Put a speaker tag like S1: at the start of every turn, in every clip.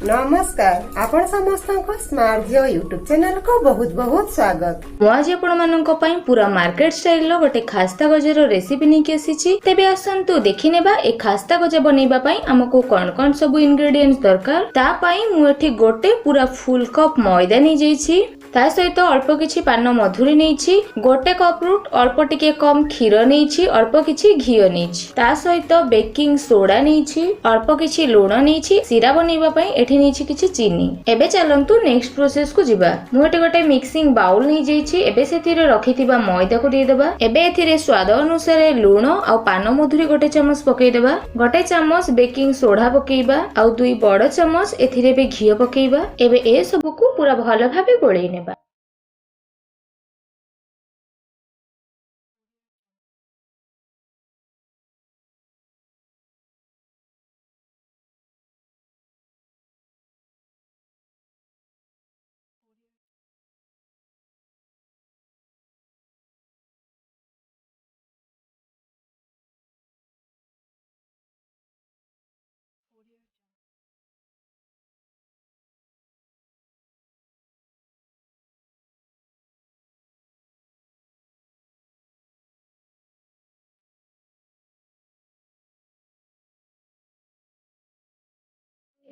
S1: नमस्कार आपण समस्त स्मार्ट जियो यूट्यूब चैनल को बहुत बहुत स्वागत।
S2: आज आपण पूरा मार्केट स्टाइल गोटे खास्ता गजार रेसिपी नहीं आसी तेबे आसंतु देखि नेबा ए खास्ता गजा बनैबा पई हमको कोन कोन सब इंग्रेडिएंट्स दरकार। ता पई मु एठी गोटे पूरा फुल कप मैदा नै जाईछि, ता सहित अल्प किछि पान मधुरी नैछि, गोटे कप रूट अल्प टिके कम क्षीर नैछि, अल्प किछि घी नैछि, ता सहित बेकिंग सोडा नैछि, अल्प किछि लूण नैछि, सिरा बनैबा पई एठी नैछि किछि चीनी। एबे चलंतु नेक्स्ट प्रोसेस को जिबा। मु एठी गोटे मिक्सिंग बाउल नै जाईछि, एबे सेथिरे रखिथिबा मैदा को दे देबा। एबे एथिरे स्वाद अनुसार लूण आ पान मधुरी गोटे चमच पकै देबा, गोटे चमच बेकिंग सोडा पकैबा आ 2 बड़ चमच एथिरे बे घी पकैबा। एबे ए सब को पूरा भलो भाबे गोळै नेबा।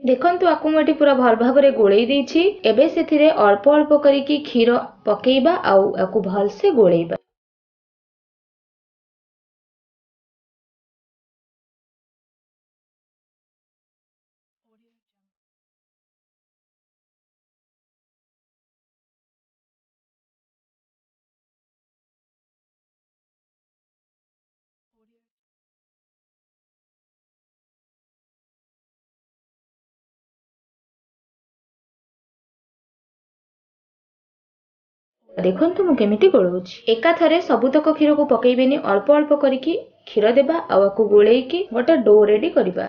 S2: देखंतु आकु मटी पूरा भल भाबरे गोळै दैछि। एबे सेथिरे अल्प अल्प करिकि क्षीर पकेइबा आ आकु भल से गोळैबा। देखंतु मु केमिति गोळौछि। एका थरे सबुतक क्षीर को पकेइबेनी, अल्प अल्प करिकि क्षीर देबा आ आकु गोळैकि गोटे डो रेडी करिबा।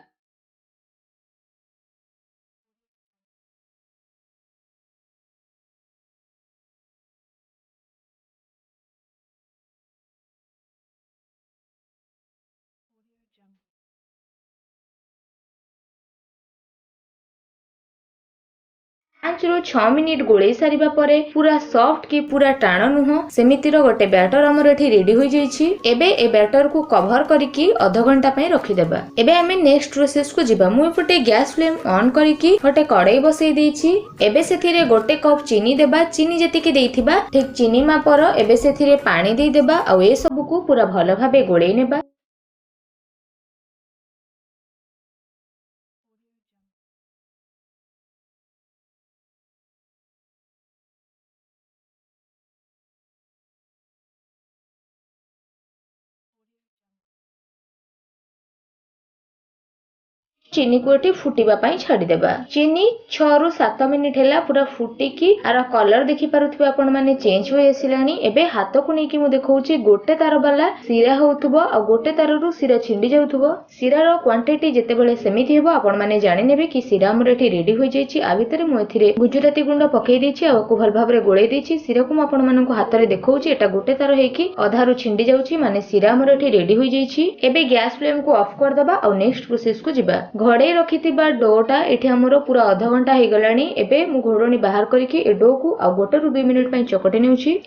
S2: पांच रु 6 मिनिट गोळै सारिबा परे पूरा सॉफ्ट की पूरा टाण नुह सेमितिर गोटे बैटर हमर एठी रेडी होई जाईछि। एबे ए बैटर को कवर करिकि आधा घंटा पई रखि देबा। एबे हमें नेक्स्ट प्रोसेस को जिबा। मु एपटे गैस फ्लेम ऑन करिकि गोटे कढ़ाई बसै दैछि। एबे सेथिरे गोटे कप चीनी देबा। चीनी जतिके देइथिबा ठीक चीनी मापर एबे सेथिरे पानी देइ देबा आ ए सब को पूरा भलो भाबे गोळै नेबा। चीनी को एठी फुटिबा पई छाडी देबा। चीनी 6 रु 7 मिनिट हैला पूरा फुटिकी आर कलर देखि पारुथबे आपण माने चेंज होय आसिलानी। एबे हाथ को नेकी मु देखौची गोटे तार वाला सिरा होउथबो आ गोटे तार रु सिरा छिंडी जाउथबो। सिरा रो क्वांटिटी जेते बेले सेमिति हेबो आपण माने जानि नेबे कि सिरा हमर एठी रेडी होई जाईची। आ भितरे मु एथिरे गुजराती गुंड पकई देछि आ को भल भाबरे गोळै देछि। सिरा को आपण माननको हाथ रे देखौची एटा गोटे तार हेकी आधा रु छिंडी जाउची, माने सिरा हमर एठी रेडी होई जाईची। एबे गैस फ्लेम को ऑफ कर दबा आ नेक्स्ट प्रोसेस को जिबा। घोड़े रखिथिबा डोटा एठी हमरो पूरा आधा घंटा हे गलानी। एबे मु घोड़नी बाहर करिकि ए डो को आ गोटे रु 2 मिनिट पई चकटे नेउची।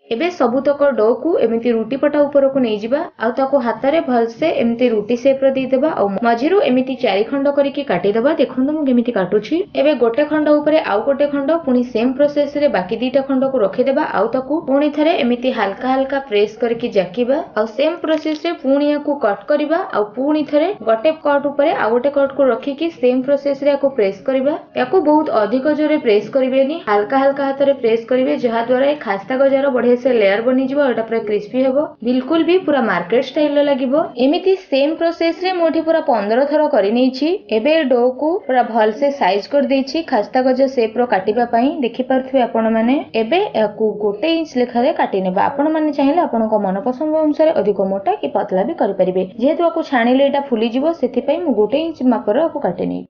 S2: एबे सबुतक डो को एमिति रुटी पटा ऊपर को नै जिबा आ ताको हाथ रे भल से एमिति रुटी शेप रे दे देबा आ मझिरु एमिति 4 खंड करिकि काटि देबा। देखंतु मु केमिति काटुछि। एबे गोटे खंड ऊपर आउ गोटे खंड पुनी सेम प्रोसेस रे बाकी दीटा खंड को रखि देबा आ ताको पुनी थरे एमिति हल्का हल्का प्रेस करके जाकिबा आ सेम प्रोसेस रे पुनी याकू कट करबा आ पुनी थरे गोटे कट ऊपर आ गोटे कट को रखि कि सेम प्रोसेस रे याकू प्रेस करबा। याकू बहुत अधिक जोरे प्रेस करिवेनी, हल्का हल्का हाथ रे प्रेस करिवे जहा द्वारा ए खास्ता गजार बढ़िया से लेयर बनी जिवो। एटा पूरा क्रिस्पी हेबो, बिल्कुल भी पूरा मार्केट स्टाइल लागिवो। एमिति सेम प्रोसेस रे मोठी पूरा 15 थरो करि नैछि। एबे डो को पूरा भल से साइज कर देछि खास्ता गजा शेप रो काटिबा पई। देखि पारथुवे आपण माने। एबे याकू 1 इंच लेखा रे काटि नेबा। आपण माने चाहिले आपनको मन पसंद अनुसार अधिक मोटा कि पतला भी करि परिबे। जेहेतु याकू छाणिले एटा फुली जिवो सेति पई मु 1 इंच मापर याकू काटि नै।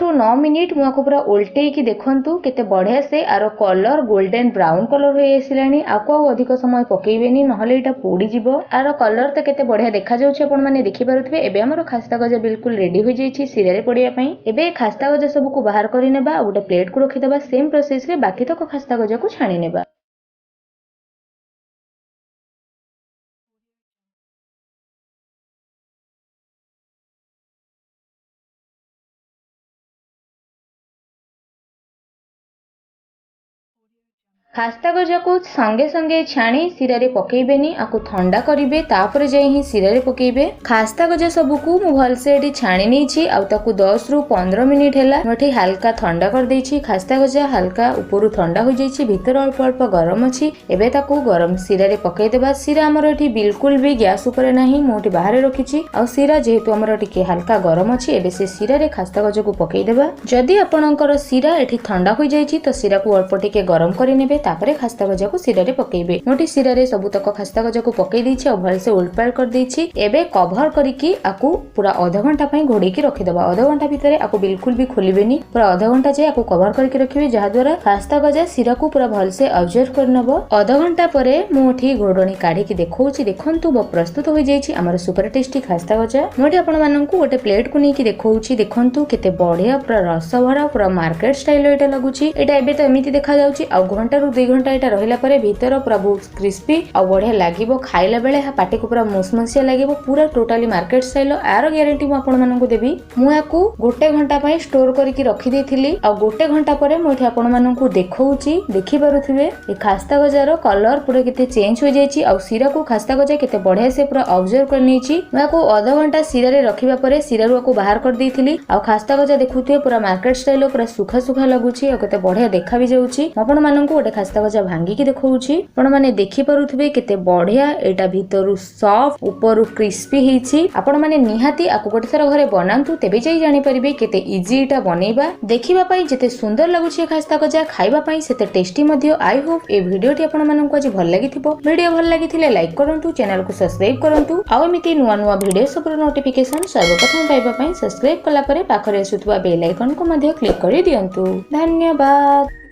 S2: ରୁ 9 ମିନିଟ୍ ମୁଁ ଆକୁ ପୁରା ଓଲଟେଇକି ଦେଖନ୍ତୁ କେତେ ବଢିଆ ସେ ଆର କଲର ଗୋल्डन ब्राउन कलर हो आसिलानी। आको आउ अधिक समय पकेइबेनी नहले एटा पोड़ीजिवो। आर कलर तो केते बढ़िया देखा जाउछि आपण माने देखि पारुथबे। एबे हमर खास्ता गजा बिल्कुल रेडी हो जाइछि सिरा रे पड़िया पई। एबे खास्ता गजा सब को बाहर करि नेबा आ गोटे प्लेट को रखि देबा। सेम प्रोसेस रे बाकी तक खास्ता गजा को छाणी नेबा। खास्ता गजा को संगे संगे छाणी सिरा रे पकेइबेनी। आकु ठंडा करिवे तापर जाई ही सिरा रे पकेइबे। खास्ता गजा सब को मु भलसे एटी छाणी नेछि आ ताकु 10 रु 15 मिनिट हैला मठी हल्का ठंडा कर देछि। खास्ता गजा हल्का ऊपर ठंडा हो जाइछि भीतर अल्प अल्प गरम अछि। एबे ताकु गरम सिरा रे पकेइ देबा। सिरा हमर एठी बिल्कुल भी गैस ऊपर नाही मोटी बाहर रखिछि आ सिरा जेहेतु हमर टिके हल्का गरम अछि एबे से सिरा रे खास्ता गजा को पकेइ देबा। जदि आपणकर सिरा एठी ठंडा हो जाइछि तो सिरा को अल्प टिके गरम करि नेबे तापरे खास्ता गजा को सिरा रे पकेइबे। मोटी सिरा रे सबुतक खास्ता गजा को पकेइ दैछि आ भलसे उलटपाल कर दैछि। एबे कवर करिकि आकु पूरा आधा घंटा पई घोड़ी की रखि देबा। आधा घंटा भितरे आकु बिल्कुल भी खोलिबेनी। पूरा आधा घंटा जे आकु कवर करके रखिबे जहा द्वारा खास्ता गजा सिरा को पूरा भलसे ऑब्जर्व कर नबो। आधा घंटा परे मोठी घोड़णी काढी की देखौछि। देखंतु बो प्रस्तुत हो जाइछि हमर सुपर टेस्टी खास्ता गजा। मोटी आपण माननकु गोटे प्लेट को नेकी देखौछि। देखंतु केते बढ़िया पूरा रस भरा पूरा मार्केट स्टाइल एटा लागुछि। एटा एबे तो एमिति देखा जाउछि आ घंटा रु 2 घंटा एटा रहिला परे भीतर पूरा बहुत क्रिस्पी आ बढ़िया लागिबो। खाइला बेले पाटी को पूरा मुसमसिया लागिबो। पूरा टोटली मार्केट स्टाइल आरो ग्यारंटी मु आपण माननकु देबी। मु याकू गोटे घंटा पई स्टोर करके रखि देथिली आ गोटे घंटा परे मोठी आपण माननकु देखौछि। देखि पारुथिबे ए खास्ता गजार कलर पूरा केते चेंज हो जाइछि आ सिरा को खास्ता गजा केते बढ़िया से पूरा ऑब्जर्व कर नेछि। मु याकू आधा घंटा सिरा रे रखिबा परे सिरा रो को बाहर कर देथिली आ खास्ता गजा देखुथिबे पूरा मार्केट स्टाइल पूरा सुखा सुखा लागुछि आ केते बढ़िया देखा भी जाउछि। आपण माननकु गोटे खास्ता गजा भांगी की देखौछि। आपण माने देखि पारुथिबे केते बढ़िया एटा भीतरु सॉफ्ट ऊपरु क्रिस्पी हिछि। आपण माने निहाती आकु गोटे थरा घरे बनांतु तेबे जाई जानि परिबे केते इजी एटा बनेबा। देखिबा पई जेते सुंदर लागुछि खास्ता गजा खाइबा पई सेते टेस्टी मध्य। आई होप ए भिडियोटी आपण माननकु आज भल लागिथिबो। भिडियो भल लागिथिले लाइक करंतु चैनल को सब्सक्राइब करंतु आ एमिति नुवा नुवा भिडियो सब नोटिफिकेशन सर्वप्रथम पाइबा पई सब्सक्राइब कला परे पाखरे आसुथबा बेल आइकन को मध्य क्लिक करि दियंतु। धन्यवाद।